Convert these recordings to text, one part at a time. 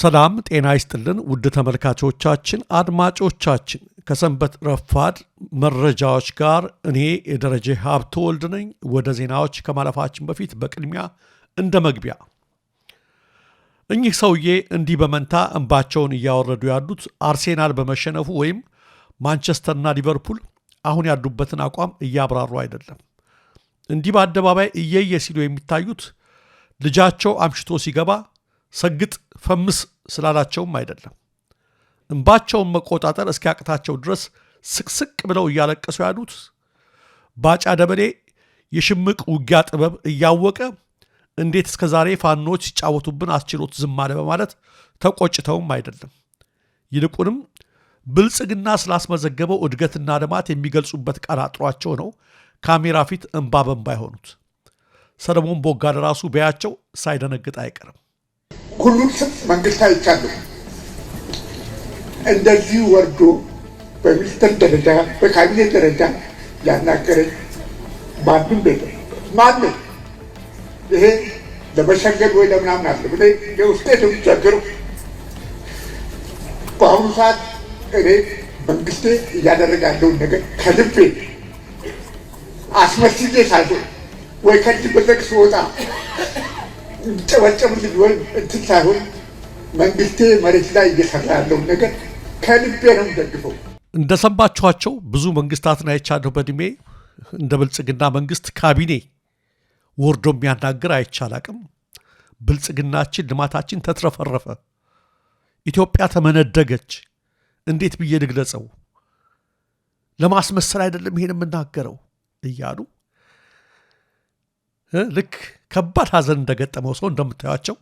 ሰላም ጤና ይስጥልን ውድ ተመልካቾቻችን አድማጮቻችን ከሰንበት ረፋድ መረጃዎች ጋር እኔ የደረጀ ሀብተወልድ ነኝ። ወደ ዜናዎች ከማለፋችን በፊት በቅድሚያ እንደ መግቢያ እኚህ ሰውዬ እንዲህ በመንታ እንባቸውን እያወረዱ ያሉት አርሴናል በመሸነፉ ወይም ማንቸስተርና ሊቨርፑል አሁን ያሉበትን አቋም እያብራሩ አይደለም። እንዲህ በአደባባይ እየየ ሲሉ የሚታዩት ልጃቸው አምሽቶ ሲገባ ሰግጥ ፈምስ ስላላቸውም አይደለም። እንባቸውን መቆጣጠር እስኪያቅታቸው ድረስ ስቅስቅ ብለው እያለቀሱ ያሉት ባጫ ደበሌ የሽምቅ ውጊያ ጥበብ እያወቀ እንዴት እስከ ዛሬ ፋኖች ሲጫወቱብን አስችሎት ዝም አለ በማለት ተቆጭተውም አይደለም። ይልቁንም ብልጽግና ስላስመዘገበው እድገትና ልማት የሚገልጹበት ቃል አጥሯቸው ነው ካሜራ ፊት እንባ በንባ የሆኑት። ሰለሞን ቦጋለ ራሱ በያቸው ሳይደነግጥ አይቀርም። ሁሉም መንግስት አይቻለሁ እንደዚህ ወርዶ በሚኒስትር ደረጃ በካቢኔ ደረጃ ያናገረኝ ማንም ቤት ማንም ይሄ ለመሸገድ ወይ ለምናምን አለ ብለ የውስጤ የሚቸግሩ በአሁኑ ሰዓት እኔ መንግስቴ እያደረገ ያለውን ነገር ከልቤ አስመስዬ ሳይሆን ወይ ከዚህ በዘግ ስወጣ ጨበጨብልኝ ወይ እንትን ሳይሆን መንግስቴ መሬት ላይ እየሰራ ያለውን ነገር ከልቤ ነው ደግፈው። እንደሰማችኋቸው ብዙ መንግስታትን አይቻለሁ በእድሜ እንደ ብልጽግና መንግስት ካቢኔ ወርዶ የሚያናግር አይቻላቅም። ብልጽግናችን ልማታችን ተትረፈረፈ፣ ኢትዮጵያ ተመነደገች፣ እንዴት ብዬ ልግለጸው፣ ለማስመሰል አይደለም ይሄን የምናገረው እያሉ ልክ ከባድ ሀዘን እንደገጠመው ሰው እንደምታዩቸው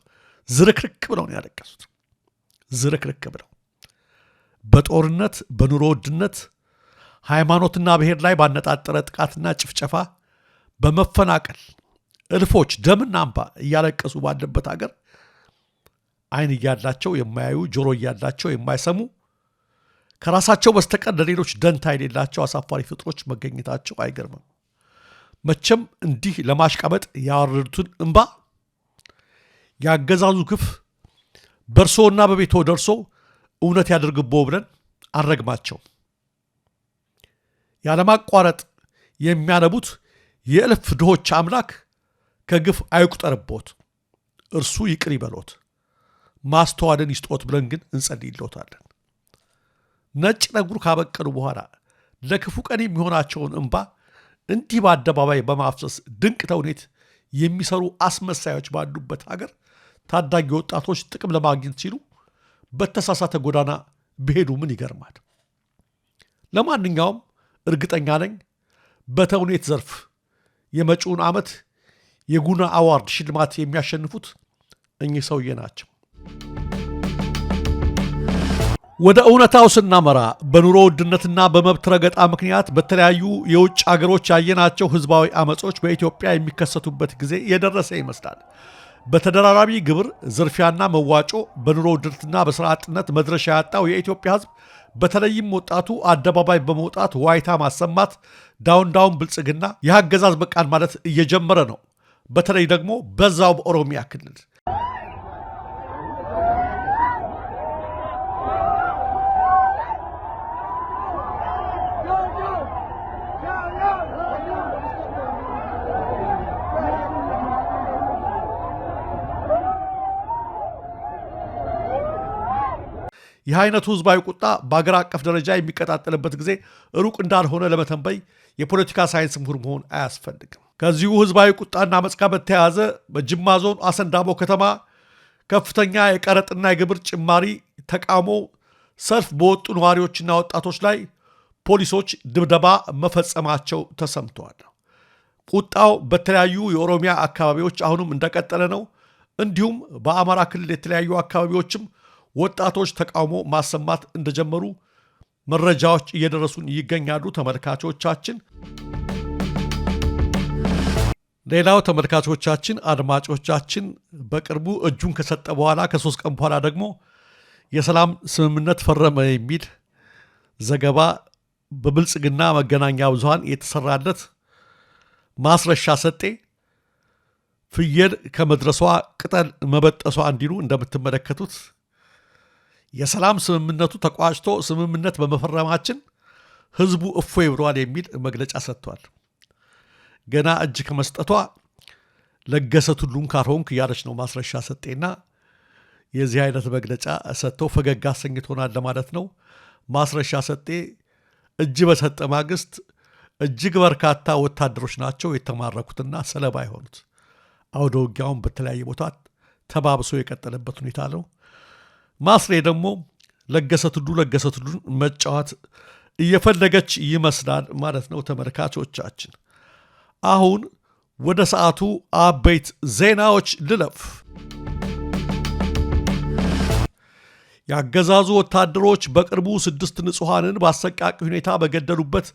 ዝርክርክ ብለው ነው ያለቀሱት። ዝርክርክ ብለው በጦርነት በኑሮ ውድነት ሃይማኖትና ብሔር ላይ ባነጣጠረ ጥቃትና ጭፍጨፋ በመፈናቀል እልፎች ደምና እንባ እያለቀሱ ባለበት ሀገር አይን እያላቸው የማያዩ ጆሮ እያላቸው የማይሰሙ ከራሳቸው በስተቀር ለሌሎች ደንታ የሌላቸው አሳፋሪ ፍጥሮች መገኘታቸው አይገርምም። መቼም እንዲህ ለማሽቃበጥ ያወረዱትን እንባ ያገዛዙ ግፍ በእርሶና በቤቶ ደርሶ እውነት ያድርግቦ ብለን አረግማቸው። ያለማቋረጥ የሚያነቡት የእልፍ ድሆች አምላክ ከግፍ አይቁጠርቦት፣ እርሱ ይቅር ይበሎት፣ ማስተዋልን ይስጦት ብለን ግን እንጸልይልዎታለን። ነጭ ነጉር ካበቀሉ በኋላ ለክፉ ቀን የሚሆናቸውን እንባ እንዲህ በአደባባይ በማፍሰስ ድንቅ ተውኔት የሚሰሩ አስመሳዮች ባሉበት ሀገር ታዳጊ ወጣቶች ጥቅም ለማግኘት ሲሉ በተሳሳተ ጎዳና ቢሄዱ ምን ይገርማል? ለማንኛውም እርግጠኛ ነኝ በተውኔት ዘርፍ የመጪውን ዓመት የጉና አዋርድ ሽልማት የሚያሸንፉት እኚህ ሰውዬ ናቸው። ወደ እውነታው ስናመራ በኑሮ ውድነትና በመብት ረገጣ ምክንያት በተለያዩ የውጭ አገሮች ያየናቸው ህዝባዊ አመጾች በኢትዮጵያ የሚከሰቱበት ጊዜ የደረሰ ይመስላል። በተደራራቢ ግብር ዝርፊያና መዋጮ በኑሮ ውድነትና በስራ አጥነት መድረሻ ያጣው የኢትዮጵያ ህዝብ በተለይም ወጣቱ አደባባይ በመውጣት ዋይታ ማሰማት ዳውን ብልጽግና የአገዛዝ በቃን ማለት እየጀመረ ነው። በተለይ ደግሞ በዛው በኦሮሚያ ክልል ይህ አይነቱ ህዝባዊ ቁጣ በአገር አቀፍ ደረጃ የሚቀጣጠልበት ጊዜ ሩቅ እንዳልሆነ ለመተንበይ የፖለቲካ ሳይንስ ምሁር መሆን አያስፈልግም። ከዚሁ ህዝባዊ ቁጣና አመጽ ጋር በተያያዘ በጅማ ዞን አሰንዳቦ ከተማ ከፍተኛ የቀረጥና የግብር ጭማሪ ተቃውሞ ሰልፍ በወጡ ነዋሪዎችና ወጣቶች ላይ ፖሊሶች ድብደባ መፈጸማቸው ተሰምተዋል። ቁጣው በተለያዩ የኦሮሚያ አካባቢዎች አሁንም እንደቀጠለ ነው። እንዲሁም በአማራ ክልል የተለያዩ አካባቢዎችም ወጣቶች ተቃውሞ ማሰማት እንደጀመሩ መረጃዎች እየደረሱን ይገኛሉ። ተመልካቾቻችን ሌላው ተመልካቾቻችን አድማጮቻችን በቅርቡ እጁን ከሰጠ በኋላ ከ3 ቀን በኋላ ደግሞ የሰላም ስምምነት ፈረመ የሚል ዘገባ በብልጽግና መገናኛ ብዙሃን የተሰራለት ማስረሻ ሰጤ ፍየል ከመድረሷ ቅጠል መበጠሷ እንዲሉ እንደምትመለከቱት የሰላም ስምምነቱ ተቋጭቶ ስምምነት በመፈረማችን ህዝቡ እፎይ ብሏል የሚል መግለጫ ሰጥቷል። ገና እጅ ከመስጠቷ ለገሰ ቱሉን ካልሆንክ እያለች ነው ማስረሻ ሰጤና የዚህ አይነት መግለጫ ሰጥተው ፈገግ አሰኝቶናል ለማለት ነው። ማስረሻ ሰጤ እጅ በሰጠ ማግስት እጅግ በርካታ ወታደሮች ናቸው የተማረኩትና ሰለባ የሆኑት። አውደ ውጊያውን በተለያየ ቦታ ተባብሶ የቀጠለበት ሁኔታ ነው። ማስሬ ደግሞ ለገሰ ቱሉን መጫወት እየፈለገች ይመስላል ማለት ነው። ተመልካቾቻችን አሁን ወደ ሰዓቱ አበይት ዜናዎች ልለፍ። ያገዛዙ ወታደሮች በቅርቡ 6 ንጹሐንን በአሰቃቂ ሁኔታ በገደሉበት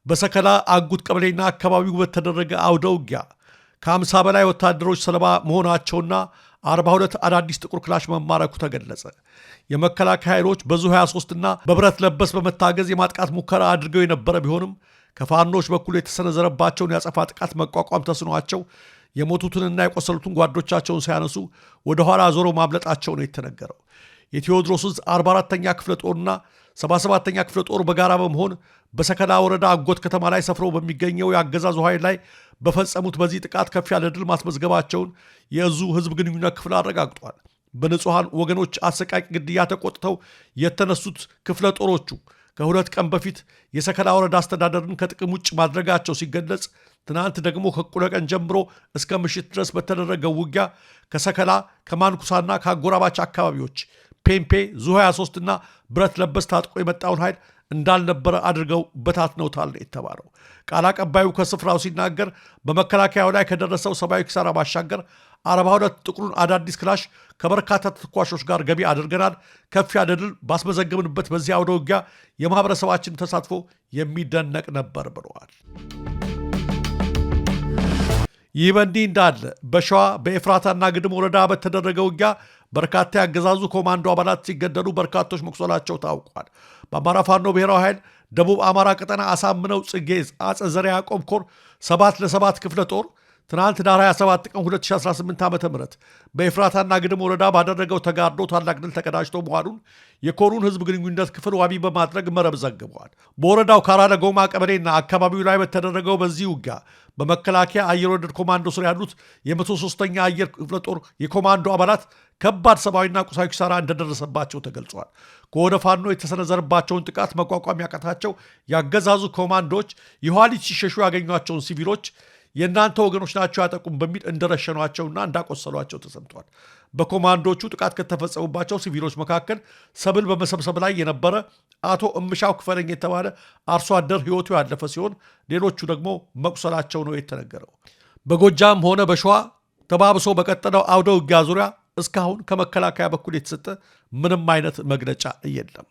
በሰከላ አጉት ቀበሌና አካባቢው በተደረገ አውደ ውጊያ ከ50 በላይ ወታደሮች ሰለባ መሆናቸውና 42 አዳዲስ ጥቁር ክላሽ መማረኩ ተገለጸ። የመከላከያ ኃይሎች በዙ 23 እና በብረት ለበስ በመታገዝ የማጥቃት ሙከራ አድርገው የነበረ ቢሆንም ከፋኖች በኩል የተሰነዘረባቸውን ያጸፋ ጥቃት መቋቋም ተስኗቸው የሞቱትንና የቆሰሉትን ጓዶቻቸውን ሲያነሱ ወደ ኋላ ዞሮ ማምለጣቸው ነው የተነገረው። የቴዎድሮስ 44ኛ ክፍለ ጦርና 77ኛ ክፍለ ጦር በጋራ በመሆን በሰከላ ወረዳ አጎት ከተማ ላይ ሰፍሮ በሚገኘው የአገዛዙ ኃይል ላይ በፈጸሙት በዚህ ጥቃት ከፍ ያለ ድል ማስመዝገባቸውን የእዙ ህዝብ ግንኙነት ክፍል አረጋግጧል። በንጹሐን ወገኖች አሰቃቂ ግድያ ተቆጥተው የተነሱት ክፍለ ጦሮቹ ከ2 ቀን በፊት የሰከላ ወረዳ አስተዳደርን ከጥቅም ውጭ ማድረጋቸው ሲገለጽ፣ ትናንት ደግሞ ከእኩለ ቀን ጀምሮ እስከ ምሽት ድረስ በተደረገው ውጊያ ከሰከላ ከማንኩሳና ከአጎራባች አካባቢዎች ፔምፔ ዙ 23 እና ብረት ለበስ ታጥቆ የመጣውን ኃይል እንዳልነበረ አድርገው በታትነውታል የተባለው ቃል አቀባዩ ከስፍራው ሲናገር በመከላከያው ላይ ከደረሰው ሰብአዊ ኪሳራ ባሻገር 42 ጥቁሩን አዳዲስ ክላሽ ከበርካታ ተተኳሾች ጋር ገቢ አድርገናል። ከፍ ያለ ድል ባስመዘገብንበት በዚህ አውደ ውጊያ የማህበረሰባችን ተሳትፎ የሚደነቅ ነበር ብለዋል። ይህ በእንዲህ እንዳለ በሸዋ በኤፍራታና ግድም ወረዳ በተደረገ ውጊያ በርካታ ያገዛዙ ኮማንዶ አባላት ሲገደሉ በርካቶች መቁሰላቸው ታውቋል። በአማራ ፋኖ ብሔራዊ ኃይል ደቡብ አማራ ቀጠና አሳምነው ጽጌ አጸ ዘርዓ ያዕቆብ ኮር 7 ክፍለ ጦር ትናንት ዳር 27 ቀን 2018 ዓ.ም በኤፍራታና ግድም ወረዳ ባደረገው ተጋድሎ ታላቅ ድል ተቀዳጅቶ መዋሉን የኮሩን ህዝብ ግንኙነት ክፍል ዋቢ በማድረግ መረብ ዘግበዋል። በወረዳው ካራለ ጎማ ቀበሌና አካባቢው ላይ በተደረገው በዚህ ውጊያ በመከላከያ አየር ወለድ ኮማንዶ ስር ያሉት የ103ኛ አየር ክፍለ ጦር የኮማንዶ አባላት ከባድ ሰብአዊና ቁሳዊ ኪሳራ እንደደረሰባቸው ተገልጿል። ከወደ ፋኖ የተሰነዘረባቸውን ጥቃት መቋቋም ያቃታቸው ያገዛዙ ኮማንዶች የኋሊት ሲሸሹ ያገኟቸውን ሲቪሎች የእናንተ ወገኖች ናቸው ያጠቁም በሚል እንደረሸኗቸውና እንዳቆሰሏቸው ተሰምቷል። በኮማንዶቹ ጥቃት ከተፈጸሙባቸው ሲቪሎች መካከል ሰብል በመሰብሰብ ላይ የነበረ አቶ እምሻው ክፈለኝ የተባለ አርሶ አደር ህይወቱ ያለፈ ሲሆን ሌሎቹ ደግሞ መቁሰላቸው ነው የተነገረው። በጎጃም ሆነ በሸዋ ተባብሶ በቀጠለው አውደ ውጊያ ዙሪያ እስካሁን ከመከላከያ በኩል የተሰጠ ምንም አይነት መግለጫ የለም።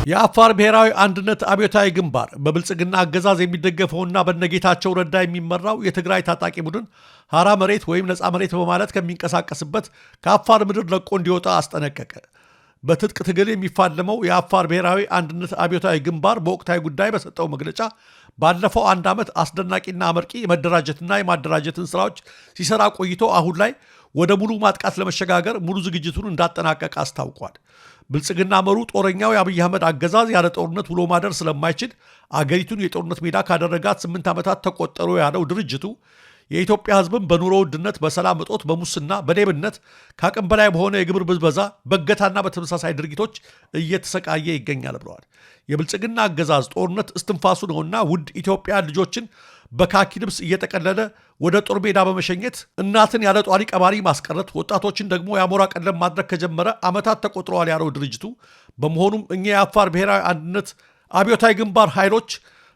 የአፋር ብሔራዊ አንድነት አብዮታዊ ግንባር በብልጽግና አገዛዝ የሚደገፈውና በነጌታቸው ረዳ የሚመራው የትግራይ ታጣቂ ቡድን ሐራ መሬት ወይም ነፃ መሬት በማለት ከሚንቀሳቀስበት ከአፋር ምድር ለቆ እንዲወጣ አስጠነቀቀ። በትጥቅ ትግል የሚፋለመው የአፋር ብሔራዊ አንድነት አብዮታዊ ግንባር በወቅታዊ ጉዳይ በሰጠው መግለጫ ባለፈው 1 ዓመት አስደናቂና አመርቂ የመደራጀትና የማደራጀትን ስራዎች ሲሰራ ቆይቶ አሁን ላይ ወደ ሙሉ ማጥቃት ለመሸጋገር ሙሉ ዝግጅቱን እንዳጠናቀቀ አስታውቋል። ብልጽግና መሩ ጦረኛው የአብይ አህመድ አገዛዝ ያለ ጦርነት ውሎ ማደር ስለማይችል አገሪቱን የጦርነት ሜዳ ካደረጋት 8 ዓመታት ተቆጠሩ ያለው ድርጅቱ የኢትዮጵያ ሕዝብን በኑሮ ውድነት፣ በሰላም እጦት፣ በሙስና፣ በሌብነት ከአቅም በላይ በሆነ የግብር ብዝበዛ፣ በእገታና በተመሳሳይ ድርጊቶች እየተሰቃየ ይገኛል ብለዋል። የብልጽግና አገዛዝ ጦርነት እስትንፋሱ ነውና ውድ ኢትዮጵያ ልጆችን በካኪ ልብስ እየጠቀለለ ወደ ጦር ሜዳ በመሸኘት እናትን ያለ ጧሪ ቀባሪ ማስቀረት፣ ወጣቶችን ደግሞ የአሞራ ቀለብ ማድረግ ከጀመረ ዓመታት ተቆጥረዋል ያለው ድርጅቱ በመሆኑም እኛ የአፋር ብሔራዊ አንድነት አብዮታዊ ግንባር ኃይሎች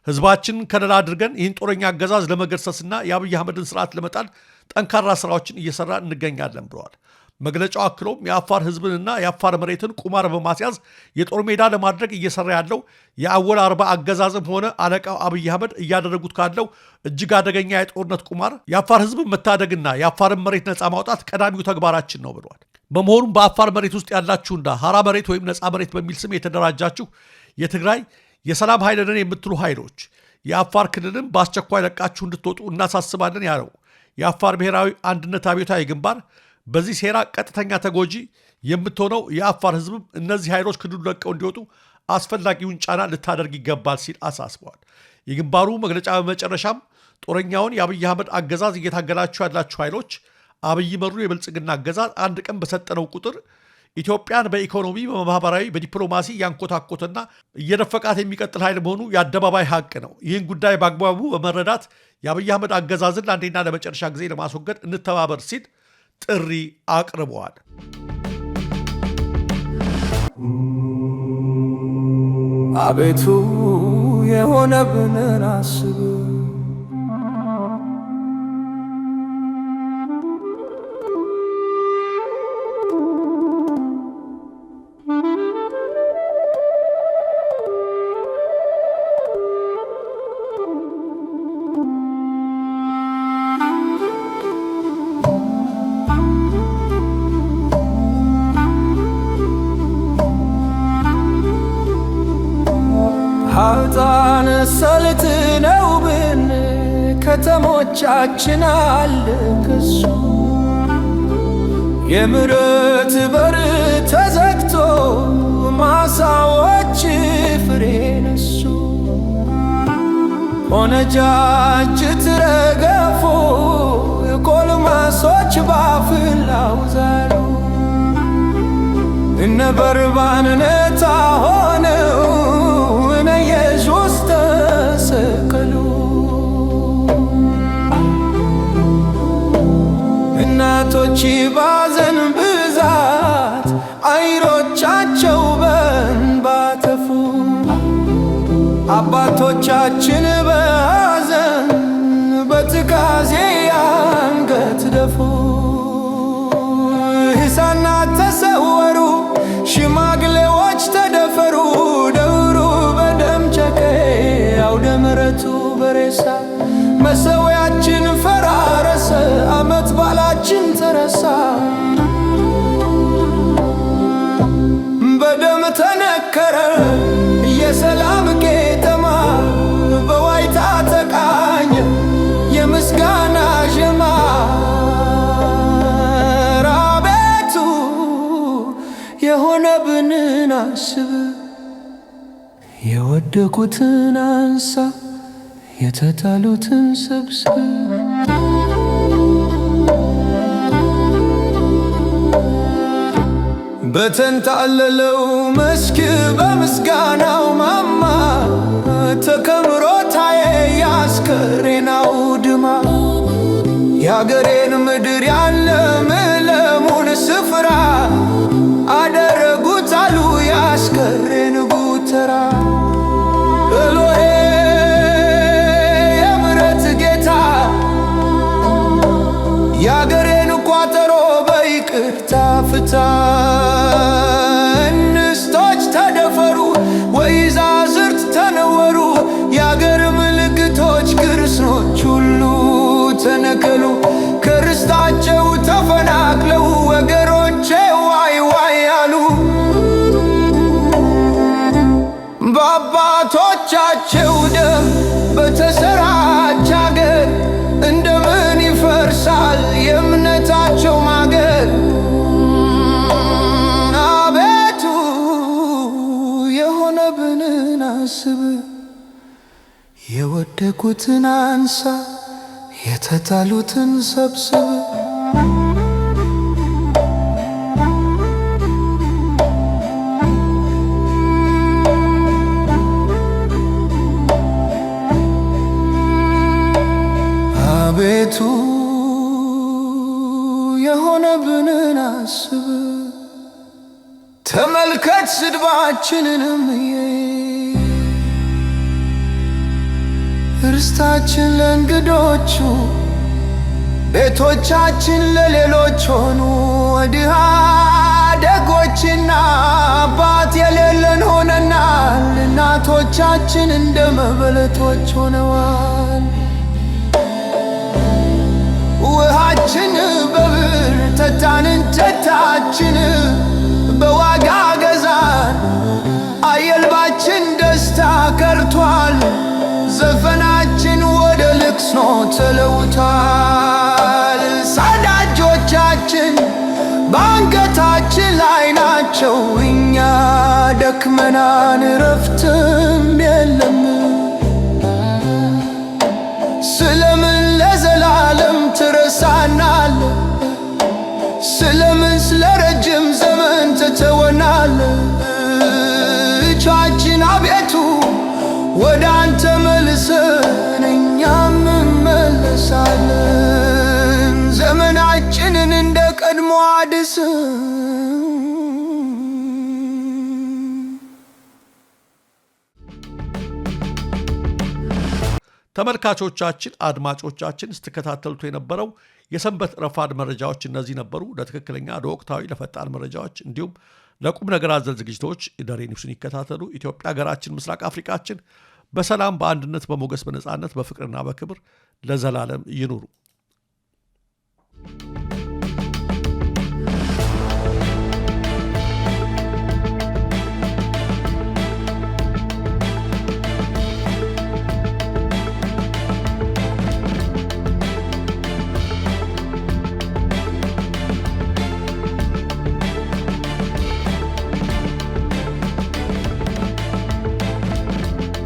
ህዝባችንን ከለላ አድርገን ይህን ጦረኛ አገዛዝ ለመገርሰስና የአብይ አህመድን ስርዓት ለመጣል ጠንካራ ስራዎችን እየሰራ እንገኛለን ብለዋል። መግለጫው አክሎም የአፋር ህዝብንና የአፋር መሬትን ቁማር በማስያዝ የጦር ሜዳ ለማድረግ እየሰራ ያለው የአወል አርባ አገዛዝም ሆነ አለቃው አብይ አህመድ እያደረጉት ካለው እጅግ አደገኛ የጦርነት ቁማር የአፋር ህዝብን መታደግና የአፋርን መሬት ነፃ ማውጣት ቀዳሚው ተግባራችን ነው ብለዋል። በመሆኑም በአፋር መሬት ውስጥ ያላችሁና ሐራ መሬት ወይም ነፃ መሬት በሚል ስም የተደራጃችሁ የትግራይ የሰላም ኃይል ነን የምትሉ ኃይሎች የአፋር ክልልን በአስቸኳይ ለቃችሁ እንድትወጡ እናሳስባለን ያለው የአፋር ብሔራዊ አንድነት አብዮታዊ ግንባር በዚህ ሴራ ቀጥተኛ ተጎጂ የምትሆነው የአፋር ህዝብም እነዚህ ኃይሎች ክልሉን ለቀው እንዲወጡ አስፈላጊውን ጫና ልታደርግ ይገባል ሲል አሳስበዋል። የግንባሩ መግለጫ በመጨረሻም ጦረኛውን የአብይ አህመድ አገዛዝ እየታገላችሁ ያላችሁ ኃይሎች አብይ መሩ የብልጽግና አገዛዝ አንድ ቀን በሰጠነው ቁጥር ኢትዮጵያን በኢኮኖሚ፣ በማህበራዊ፣ በዲፕሎማሲ ያንኮታኮተና እየደፈቃት የሚቀጥል ኃይል መሆኑ የአደባባይ ሀቅ ነው። ይህን ጉዳይ በአግባቡ በመረዳት የአብይ አህመድ አገዛዝን ለአንዴና ለመጨረሻ ጊዜ ለማስወገድ እንተባበር ሲል ጥሪ አቅርበዋል። አቤቱ የሆነብንን አስብ፣ ሀብታን ሰልጥነው ብን ከተሞቻችን አለ ከሱ የምሕረት በር ተዘግቶ ማሳዎች ፍሬ ነሱ። ሆነጃጅት ረገፎ ጎልማሶች ባፍላው ዛሉ እነ በርባንነታ ሆነው ኢየሱስ ተሰቀሉ። እናቶች ባዘን ብዛት አይኖቻቸው በእንባ ተፉ። አባቶቻችን በሐዘን በትካዜ አንገት ደፉ። ሕፃናት ተሰወሩ፣ ሽማግሌዎች ተደፈሩ። ደብሩ በደም ጨቀየ፣ አውደ ምሕረቱ በሬሳ መሠዊያችን ፈራረሰ፣ ዓመት በዓላችን ተረሳ። በደም ተነከረ የሰላም ቄጠማ፣ በዋይታ ተቃኘ የምስጋና ዜማ። አቤቱ የሆነብንን አስብ፣ የወደቁትን አንሳ፣ የተጣሉትን ሰብስብ። በተንጣለለው መስክ በምስጋናው ማማ ተከምሮ ታየ የአስከሬናው ድማ። የአገሬን ምድር ያለምለሙን ስፍራ አደረጉት አሉ የአስከሬን ጉተራ። ኤሎሄ የምሕረት ጌታ የአገሬን ቋጠሮ በይቅርታ ፍታ። እንስቶች ተደፈሩ፣ ወይዛዝርት ተነወሩ፣ የአገር ምልክቶች ክርስቶች ሁሉ ተነቀሉ። ከርስታቸው ተፈናቅለው ወገኖቼ ዋይ ዋይ አሉ። በአባቶቻቸው ደም በተሰራች አገር እንደምን ይፈርሳል የእምነታቸው ማገር። አቤቱ የሆነብንን አስብ፣ የወደቁትን አንሳ፣ የተጣሉትን ሰብስብ። አቤቱ የሆነብንን አስብ፣ ተመልከት ስድባችንንም ርስታችን ለእንግዶቹ ቤቶቻችን ለሌሎች ሆኑ። ድሃ ደጎችና አባት የሌለን ሆነናል። እናቶቻችን እንደ መበለቶች ሆነዋል። ውሃችን በብር ጠጣን፣ እንጨታችን በዋጋ ገዛን። አየልባችን ደስታ ቀርቷል፣ ዘፈናችን ወደ ልቅሶ ተለውጧል። ሳዳጆቻችን ናቸው። እኛ ደክመናን ረፍትም የለም። ስለምን ለዘላለም ትረሳናል? ስለምን ስለረጅም ዘመን ትተወናል? እጃችን አቤቱ ወደ አንተ መልሰን እኛም እንመለሳለን። ዘመናችንን እንደ ቀድሞ አድስ። ተመልካቾቻችን፣ አድማጮቻችን ስትከታተሉት የነበረው የሰንበት ረፋድ መረጃዎች እነዚህ ነበሩ። ለትክክለኛ ለወቅታዊ ለፈጣን መረጃዎች እንዲሁም ለቁም ነገር አዘል ዝግጅቶች ደሬ ኒውስን ይከታተሉ። ኢትዮጵያ ሀገራችን፣ ምስራቅ አፍሪካችን በሰላም በአንድነት በሞገስ በነጻነት በፍቅርና በክብር ለዘላለም ይኑሩ።